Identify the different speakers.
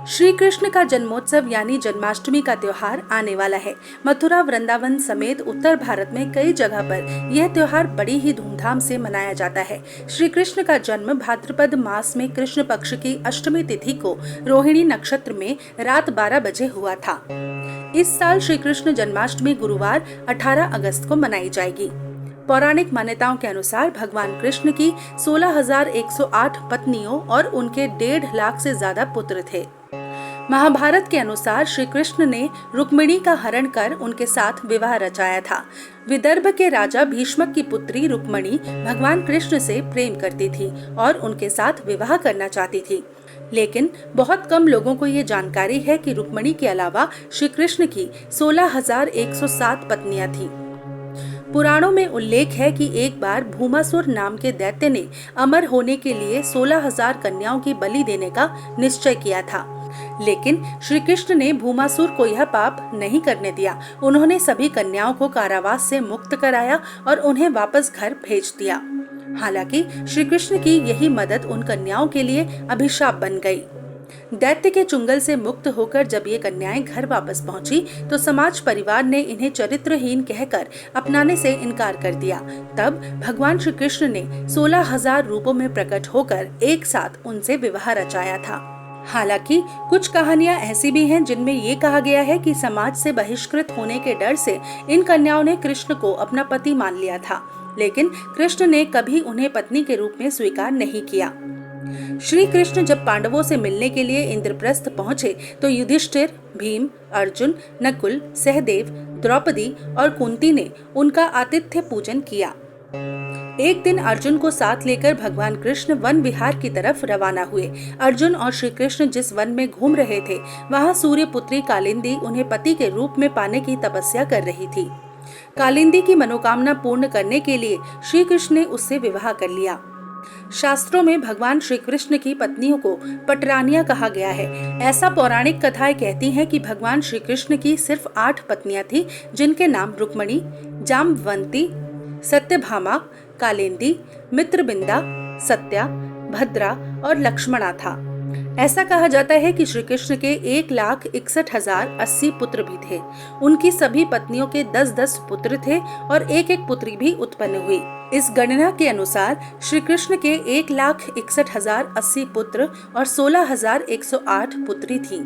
Speaker 1: श्री कृष्ण का जन्मोत्सव यानी जन्माष्टमी का त्योहार आने वाला है। मथुरा, वृंदावन समेत उत्तर भारत में कई जगह पर यह त्योहार बड़ी ही धूमधाम से मनाया जाता है। श्री कृष्ण का जन्म भाद्रपद मास में कृष्ण पक्ष की अष्टमी तिथि को रोहिणी नक्षत्र में रात 12 बजे हुआ था। इस साल श्री कृष्ण जन्माष्टमी गुरुवार 18 अगस्त को मनाई जाएगी। पौराणिक मान्यताओं के अनुसार भगवान कृष्ण की 16,108 पत्नियों और उनके 1.5 लाख से ज्यादा पुत्र थे। महाभारत के अनुसार श्री कृष्ण ने रुक्मिणी का हरण कर उनके साथ विवाह रचाया था। विदर्भ के राजा भीष्मक की पुत्री रुक्मिणी भगवान कृष्ण से प्रेम करती थी और उनके साथ विवाह करना चाहती थी, लेकिन बहुत कम लोगों को ये जानकारी है कि रुक्मिणी के अलावा श्री कृष्ण की 16,107 पत्नियां थीं। पुराणों में उल्लेख है कि एक बार भूमासुर नाम के दैत्य ने अमर होने के लिए 16,000 कन्याओं की बलि देने का निश्चय किया था, लेकिन श्री कृष्ण ने भूमासुर को यह पाप नहीं करने दिया। उन्होंने सभी कन्याओं को कारावास से मुक्त कराया और उन्हें वापस घर भेज दिया। हालांकि श्री कृष्ण की यही मदद उन कन्याओं के लिए अभिशाप बन गई। दैत्य के चुंगल से मुक्त होकर जब ये कन्याएं घर वापस पहुंची तो समाज परिवार ने इन्हें चरित्रहीन कहकर अपनाने से इनकार कर दिया। तब भगवान श्री कृष्ण ने 16,000 रूपों में प्रकट होकर एक साथ उनसे विवाह रचाया था। हालांकि कुछ कहानियां ऐसी भी हैं जिनमें ये कहा गया है कि समाज से बहिष्कृत होने के डर से इन कन्याओं ने कृष्ण को अपना पति मान लिया था, लेकिन कृष्ण ने कभी उन्हें पत्नी के रूप में स्वीकार नहीं किया। श्री कृष्ण जब पांडवों से मिलने के लिए इंद्रप्रस्थ पहुंचे तो युधिष्ठिर, भीम, अर्जुन, नकुल, सहदेव, द्रौपदी और कुंती ने उनका आतिथ्य पूजन किया। एक दिन अर्जुन को साथ लेकर भगवान कृष्ण वन विहार की तरफ रवाना हुए। अर्जुन और श्री कृष्ण जिस वन में घूम रहे थे वहां सूर्य पुत्री कालिंदी उन्हें पति के रूप में पाने की तपस्या कर रही थी। कालिंदी की मनोकामना पूर्ण करने के लिए श्री कृष्ण ने उससे विवाह कर लिया। शास्त्रों में भगवान श्री कृष्ण की पत्नियों को पटरानियां कहा गया है। ऐसा पौराणिक कथाएं कहती हैं कि भगवान श्री कृष्ण की सिर्फ 8 पत्नियां थीं, जिनके नाम रुक्मिणी, जाम्बवंती, सत्यभामा, कालिंदी, मित्रबिंदा, सत्या, भद्रा और लक्ष्मणा था। ऐसा कहा जाता है कि श्री कृष्ण के 1,61,080 पुत्र भी थे। उनकी सभी पत्नियों के 10-10 पुत्र थे और एक-एक पुत्री भी उत्पन्न हुई। इस गणना के अनुसार श्री कृष्ण के 1,61,080 पुत्र और 16,108 पुत्री थीं।